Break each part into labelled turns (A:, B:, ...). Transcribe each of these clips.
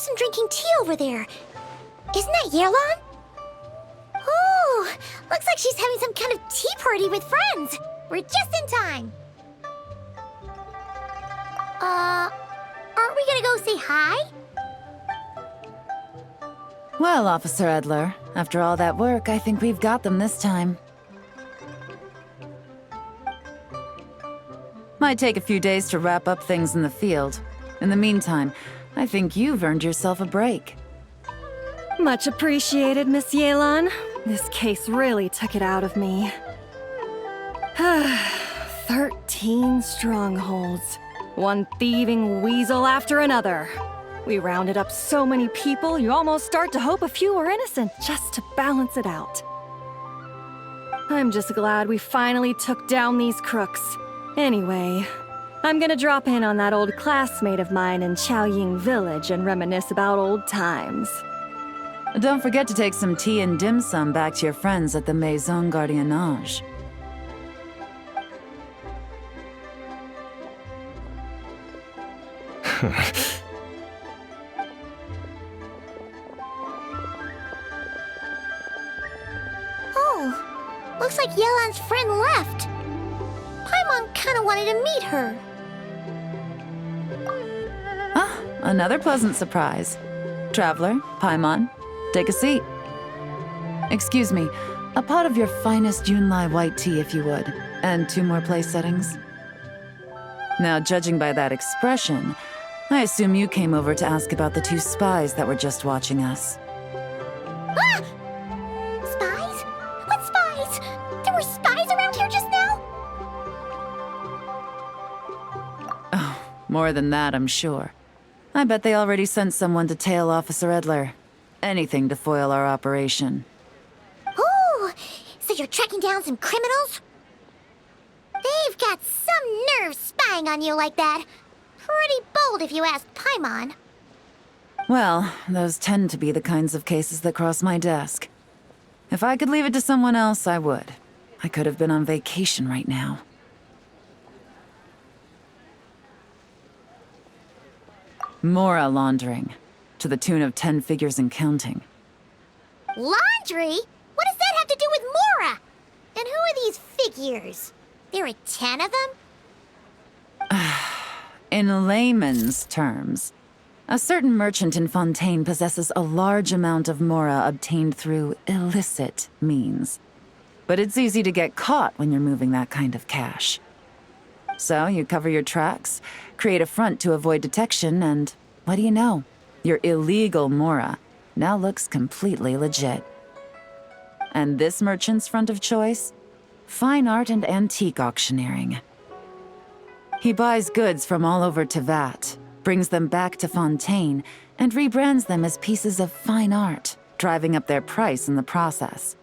A: person drinking tea over there. Isn't that Yelan? Oh, looks like she's having some kind of tea party with friends. We're just in time. Aren't we gonna go say hi?
B: Well, Officer Edler, after all that work, I think we've got them this time. Might take a few days to wrap up things in the field. In the meantime, I think you've earned yourself a break.
C: Much appreciated, Miss Yelan. This case really took it out of me. 13 strongholds. One thieving weasel after another. We rounded up so many people, you almost start to hope a few were innocent, just to balance it out. I'm just glad we finally took down these crooks. Anyway, I'm gonna drop in on that old classmate of mine in Chaoying Village and reminisce about old times.
B: Don't forget to take some tea and dim sum back to your friends at the Maison Gardiennage.
A: Oh, looks like Yelan's friend left. Paimon kinda wanted to meet her.
B: Ah, another pleasant surprise. Traveler, Paimon, take a seat. Excuse me, a pot of your finest Yunlai white tea if you would, and 2 more place settings. Now, judging by that expression, I assume you came over to ask about the 2 spies that were just watching us.
A: Ah! Spies? What spies? There were spies around here just now?
B: Oh, more than that, I'm sure. I bet they already sent someone to tail Officer Edler. Anything to foil our operation.
A: Oh, so you're tracking down some criminals? They've got some nerve spying on you like that. Pretty bold if you ask Paimon.
B: Well, those tend to be the kinds of cases that cross my desk. If I could leave it to someone else, I would. I could have been on vacation right now. Mora laundering, to the tune of 10 figures and counting.
A: Laundry? What does that have to do with Mora? And who are these figures? There are 10 of them?
B: In layman's terms, a certain merchant in Fontaine possesses a large amount of Mora obtained through illicit means. But it's easy to get caught when you're moving that kind of cash. So you cover your tracks, create a front to avoid detection, and what do you know? Your illegal Mora now looks completely legit. And this merchant's front of choice? Fine art and antique auctioneering. He buys goods from all over Tevat, brings them back to Fontaine, and rebrands them as pieces of fine art, driving up their price in the process.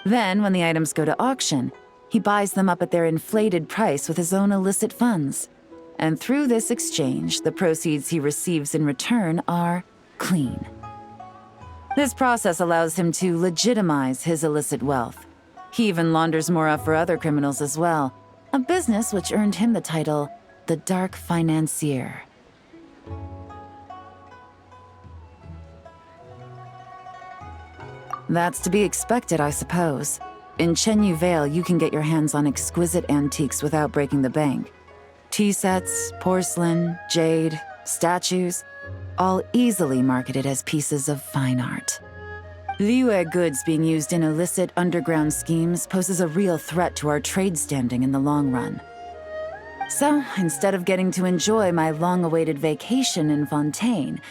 B: Then, when the items go to auction, he buys them up at their inflated price with his own illicit funds. And through this exchange, the proceeds he receives in return are clean. This process allows him to legitimize his illicit wealth. He even launders Mora for other criminals as well, a business which earned him the title, the Dark Financier. That's to be expected, I suppose. In Chenyu Vale, you can get your hands on exquisite antiques without breaking the bank. Tea sets, porcelain, jade, statues, all easily marketed as pieces of fine art. Liyue goods being used in illicit underground schemes poses a real threat to our trade standing in the long run. So, instead of getting to enjoy my long-awaited vacation in Fontaine,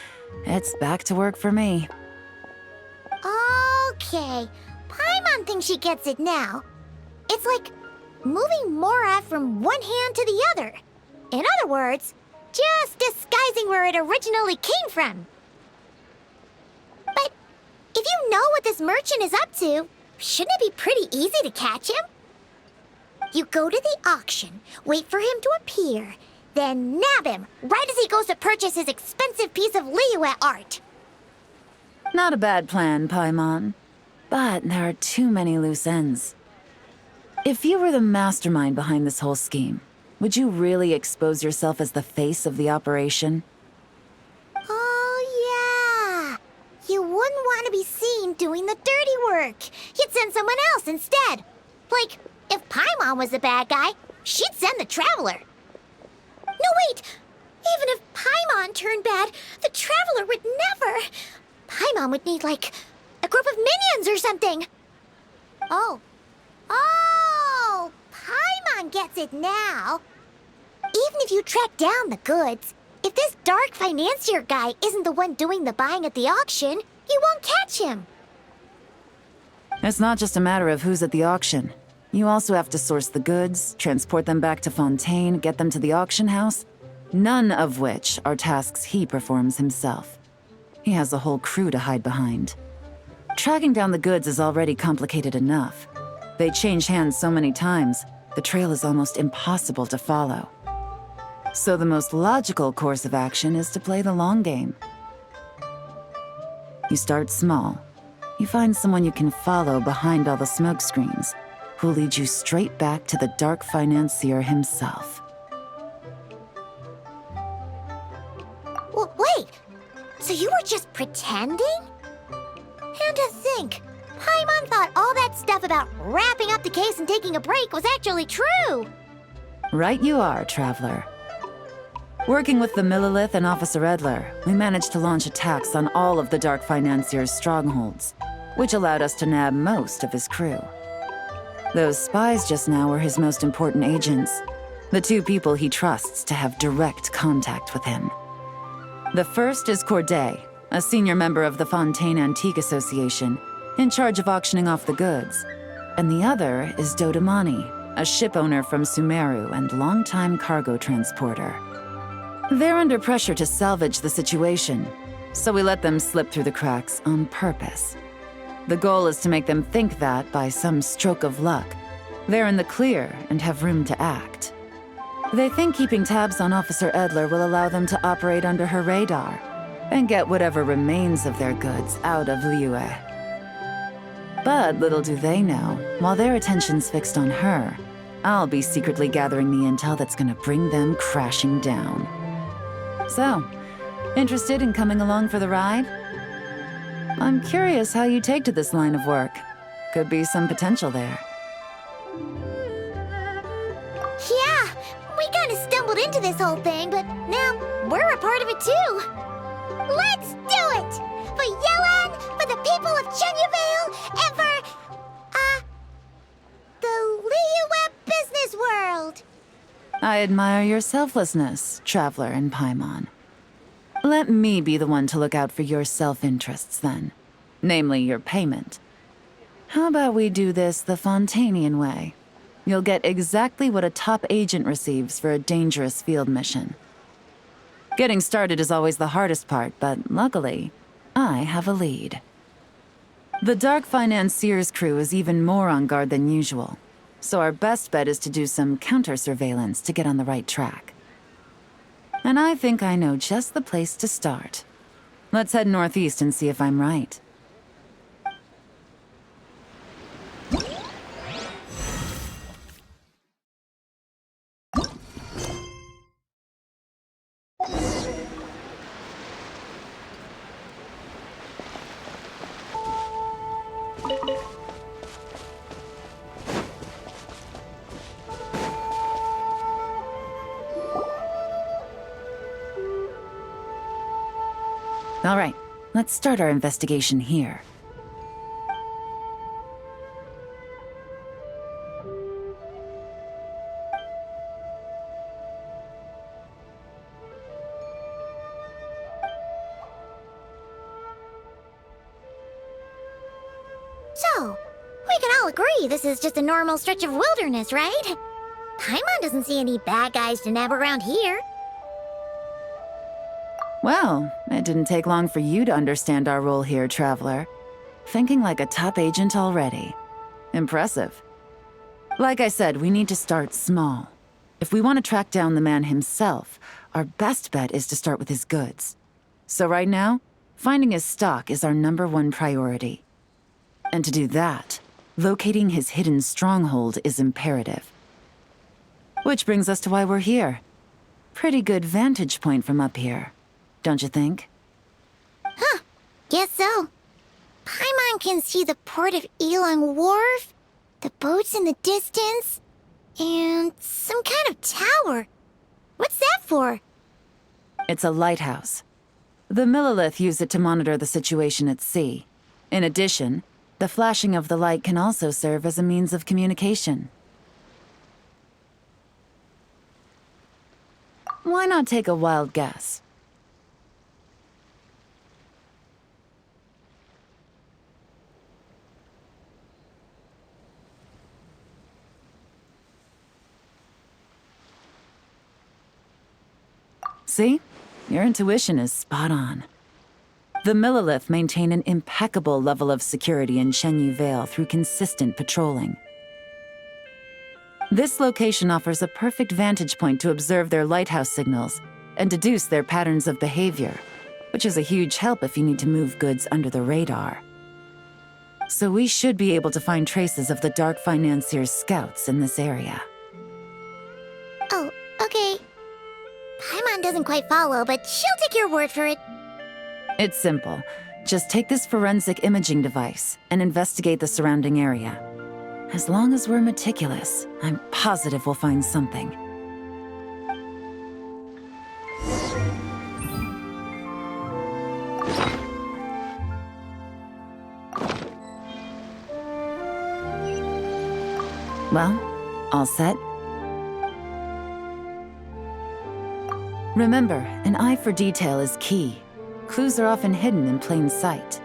B: it's back to work for me.
A: Okay, Paimon thinks she gets it now. It's like moving Mora from one hand to the other. In other words, just disguising where it originally came from. But if you know what this merchant is up to, shouldn't it be pretty easy to catch him? You go to the auction, wait for him to appear, then nab him right as he goes to purchase his expensive piece of Liyue art.
B: Not a bad plan, Paimon. But there are too many loose ends. If you were the mastermind behind this whole scheme, would you really expose yourself as the face of the operation?
A: want to be seen doing the dirty work. You'd send someone else instead. Like, if Paimon was the bad guy, she'd send the Traveler. No, wait! Even if Paimon turned bad, the Traveler would never. Paimon would need, like, a group of minions or something. Oh. Oh! Paimon gets it now. Even if you track down the goods, if this dark financier guy isn't the one doing the buying at the auction, you won't catch him.
B: It's not just a matter of who's at the auction. You also have to source the goods, transport them back to Fontaine, get them to the auction house, none of which are tasks he performs himself. He has a whole crew to hide behind. Tracking down the goods is already complicated enough. They change hands so many times, the trail is almost impossible to follow. So the most logical course of action is to play the long game. You start small. You find someone you can follow behind all the smoke screens, who'll lead you straight back to the dark financier himself.
A: Well, wait! So you were just pretending? And to think, Paimon thought all that stuff about wrapping up the case and taking a break was actually true!
B: Right you are, Traveler. Working with the Millilith and Officer Edler, we managed to launch attacks on all of the Dark Financier's strongholds, which allowed us to nab most of his crew. Those spies just now were his most important agents, the two people he trusts to have direct contact with him. The first is Corday, a senior member of the Fontaine Antique Association, in charge of auctioning off the goods. And the other is Dodamani, a ship owner from Sumeru and longtime cargo transporter. They're under pressure to salvage the situation, so we let them slip through the cracks on purpose. The goal is to make them think that, by some stroke of luck, they're in the clear and have room to act. They think keeping tabs on Officer Edler will allow them to operate under her radar and get whatever remains of their goods out of Liyue. But little do they know, while their attention's fixed on her, I'll be secretly gathering the intel that's gonna bring them crashing down. So, interested in coming along for the ride? I'm curious how you take to this line of work. Could be some potential there.
A: Yeah, we kind of stumbled into this whole thing, but now we're a part of it too. Let's do it! For Yelan, for the people of Chenyavale, and for, the Liyue business world!
B: I admire your selflessness, Traveler and Paimon. Let me be the one to look out for your self-interests, then. Namely, your payment. How about we do this the Fontainian way? You'll get exactly what a top agent receives for a dangerous field mission. Getting started is always the hardest part, but luckily, I have a lead. The Dark Financier's crew is even more on guard than usual, so our best bet is to do some counter-surveillance to get on the right track. And I think I know just the place to start. Let's head northeast and see if I'm right. All right, let's start our investigation here.
A: So, we can all agree this is just a normal stretch of wilderness, right? Paimon doesn't see any bad guys to nab around here.
B: Well, it didn't take long for you to understand our role here, Traveler. Thinking like a top agent already. Impressive. Like I said, we need to start small. If we want to track down the man himself, our best bet is to start with his goods. So right now, finding his stock is our #1 priority. And to do that, locating his hidden stronghold is imperative. Which brings us to why we're here. Pretty good vantage point from up here, don't you think?
A: Huh, guess so. Paimon can see the port of Elong Wharf, the boats in the distance, and some kind of tower. What's that for?
B: It's a lighthouse. The Millilith use it to monitor the situation at sea. In addition, the flashing of the light can also serve as a means of communication. Why not take a wild guess? See? Your intuition is spot on. The Millilith maintain an impeccable level of security in Shenyu Vale through consistent patrolling. This location offers a perfect vantage point to observe their lighthouse signals and deduce their patterns of behavior, which is a huge help if you need to move goods under the radar. So we should be able to find traces of the Dark Financier's scouts in this area.
A: Oh, okay. Paimon doesn't quite follow, but she'll take your word for it.
B: It's simple. Just take this forensic imaging device and investigate the surrounding area. As long as we're meticulous, I'm positive we'll find something. Well, all set? Remember, an eye for detail is key. Clues are often hidden in plain sight.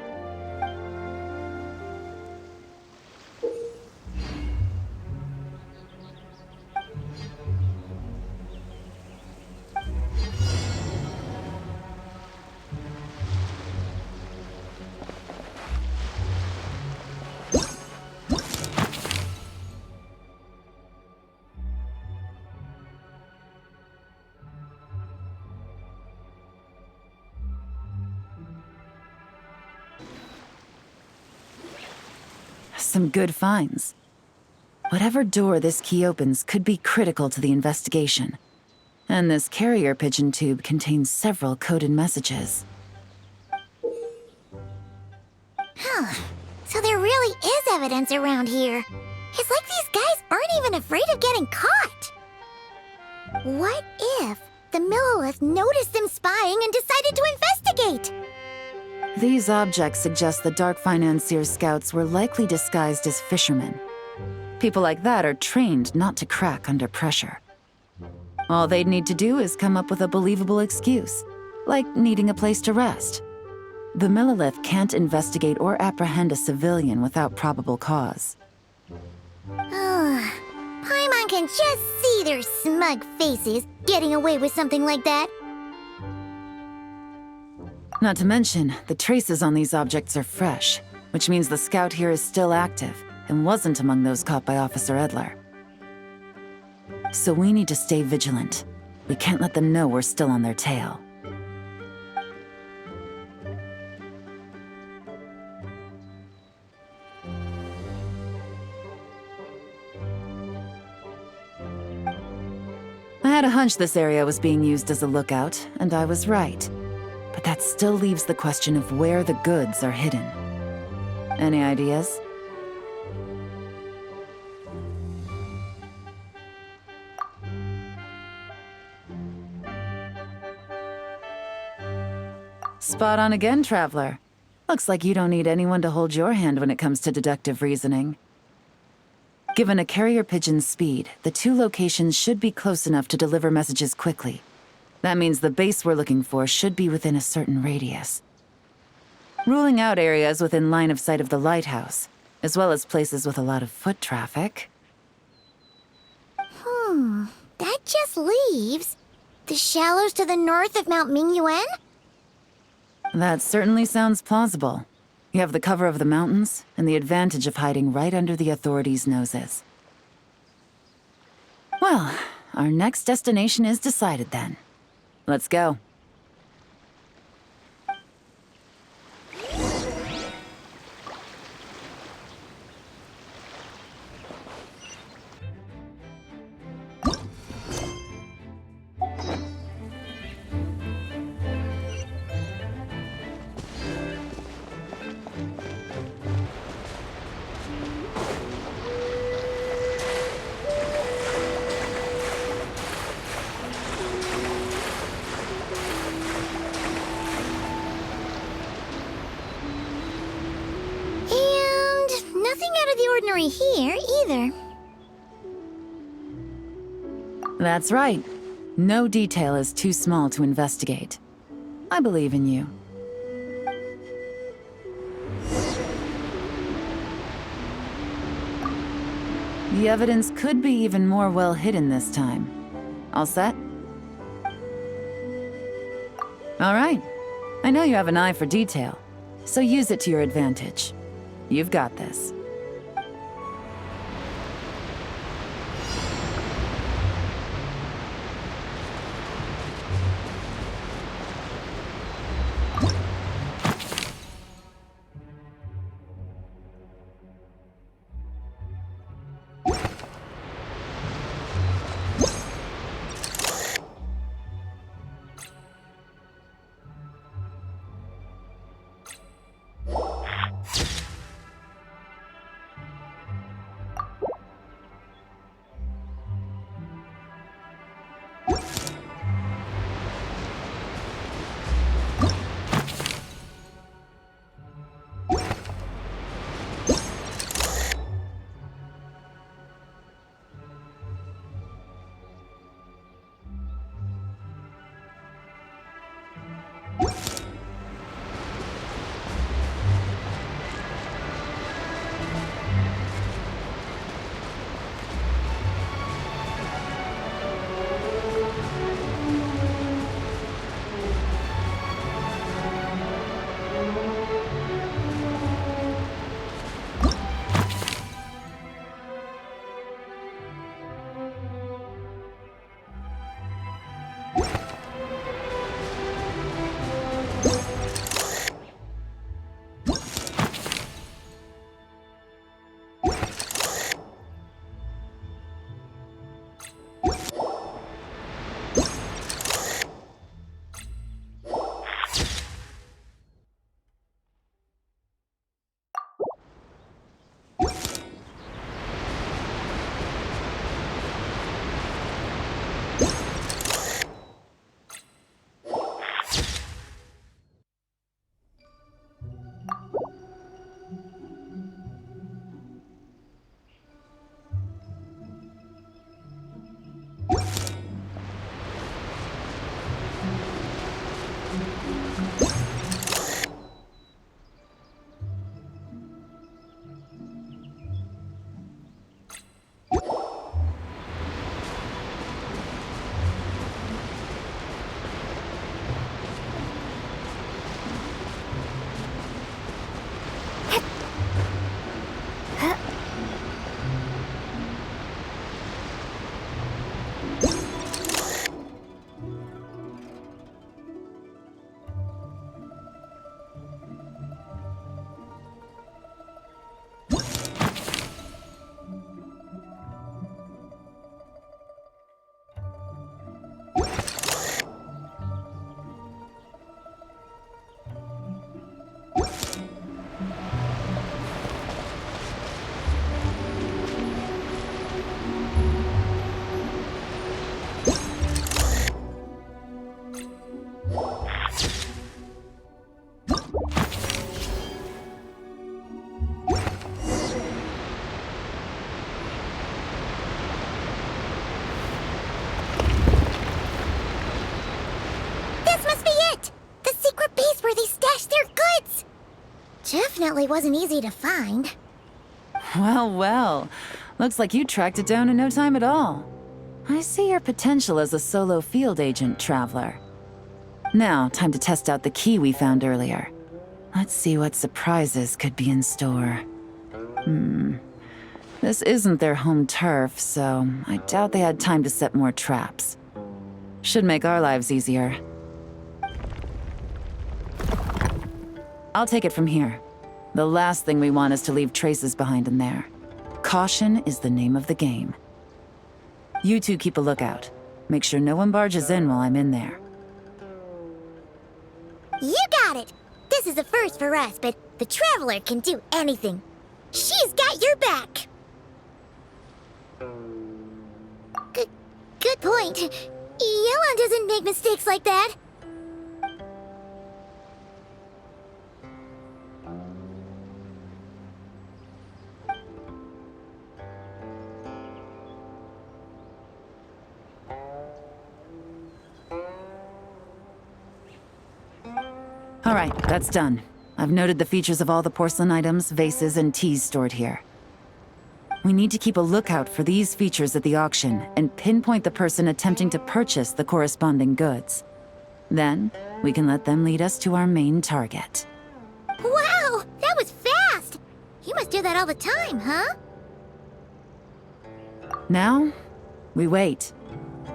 B: Some good finds. Whatever door this key opens could be critical to the investigation. And this carrier pigeon tube contains several coded messages.
A: So there really is evidence around here. It's like these guys aren't even afraid of getting caught. What if the Millilith noticed them spying and decided to investigate?
B: These objects suggest the Dark Financier's scouts were likely disguised as fishermen. People like that are trained not to crack under pressure. All they'd need to do is come up with a believable excuse, like needing a place to rest. The Millilith can't investigate or apprehend a civilian without probable cause.
A: Paimon can just see their smug faces getting away with something like that.
B: Not to mention, the traces on these objects are fresh, which means the scout here is still active and wasn't among those caught by Officer Edler. So we need to stay vigilant. We can't let them know we're still on their tail. I had a hunch this area was being used as a lookout, and I was right. But that still leaves the question of where the goods are hidden. Any ideas? Spot on again, Traveler. Looks like you don't need anyone to hold your hand when it comes to deductive reasoning. Given a carrier pigeon's speed, the two locations should be close enough to deliver messages quickly. That means the base we're looking for should be within a certain radius. Ruling out areas within line of sight of the lighthouse, as well as places with a lot of foot traffic.
A: That just leaves the shallows to the north of Mount Mingyuan?
B: That certainly sounds plausible. You have the cover of the mountains, and the advantage of hiding right under the authorities' noses. Well, our next destination is decided then. Let's go.
A: ordinary here, either.
B: That's right. No detail is too small to investigate. I believe in you. The evidence could be even more well hidden this time. All set? All right. I know you have an eye for detail, so use it to your advantage. You've got this.
A: Definitely wasn't easy to find.
B: Well, well. Looks like you tracked it down in no time at all. I see your potential as a solo field agent, Traveler. Now, time to test out the key we found earlier. Let's see what surprises could be in store. This isn't their home turf, so I doubt they had time to set more traps. Should make our lives easier. I'll take it from here. The last thing we want is to leave traces behind in there. Caution is the name of the game. You two keep a lookout. Make sure no one barges in while I'm in there.
A: You got it! This is a first for us, but the Traveler can do anything. She's got your back! Good point. Yelan doesn't make mistakes like that.
B: All right, that's done. I've noted the features of all the porcelain items, vases, and teas stored here. We need to keep a lookout for these features at the auction and pinpoint the person attempting to purchase the corresponding goods. Then, we can let them lead us to our main target.
A: Wow, that was fast! You must do that all the time, huh?
B: Now, we wait.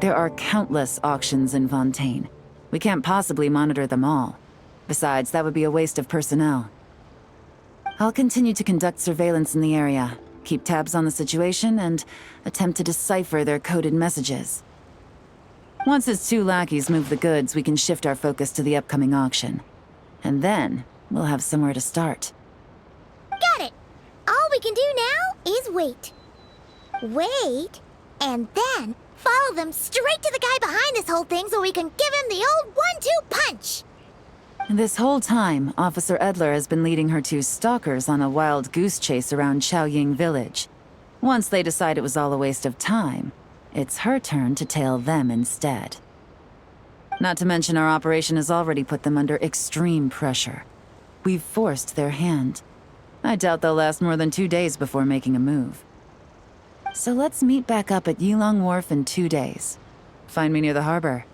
B: There are countless auctions in Fontaine. We can't possibly monitor them all. Besides, that would be a waste of personnel. I'll continue to conduct surveillance in the area, keep tabs on the situation, and attempt to decipher their coded messages. Once its two lackeys move the goods, we can shift our focus to the upcoming auction. And then, we'll have somewhere to start.
A: Got it! All we can do now is wait. Wait, and then follow them straight to the guy behind this whole thing so we can give him the old 1-2 punch!
B: This whole time, Officer Edler has been leading her two stalkers on a wild goose chase around Chaoying Village. Once they decide it was all a waste of time, it's her turn to tail them instead. Not to mention our operation has already put them under extreme pressure. We've forced their hand. I doubt they'll last more than 2 days before making a move. So let's meet back up at Yilong Wharf in 2 days. Find me near the harbor.